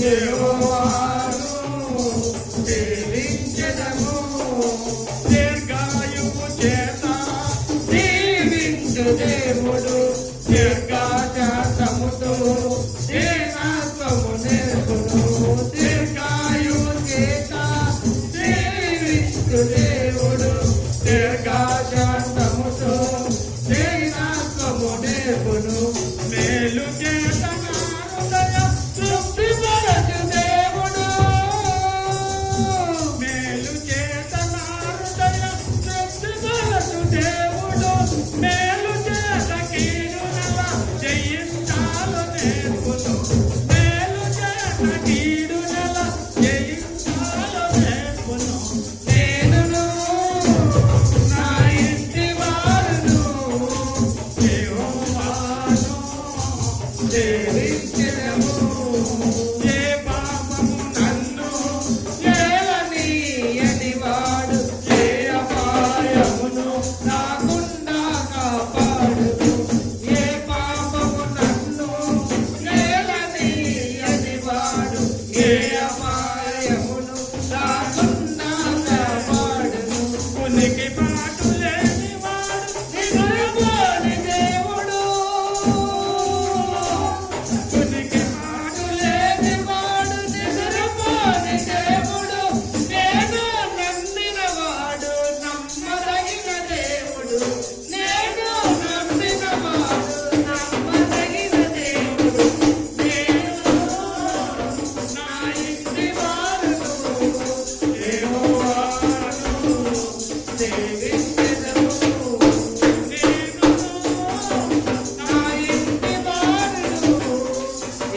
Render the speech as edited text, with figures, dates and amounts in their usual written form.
యెహోవాను సేవించెదము. దీర్ఘాయువు చేత దీవించు దేవుడు దీర్ఘశాంతముతో దీనత్వము నేర్పును. దీర్ఘాయువు చేత దీవించు దేవుడు దీర్ఘశాంతముతో దీనత్వము నేర్పును. మేలు చేత హృదయ తృప్తి పరచు దేవుడు. మేలు చేత హృదయ తృప్తి పరచు దేవుడు. మేలు చేత కీడునల జయించాలు నేర్పును.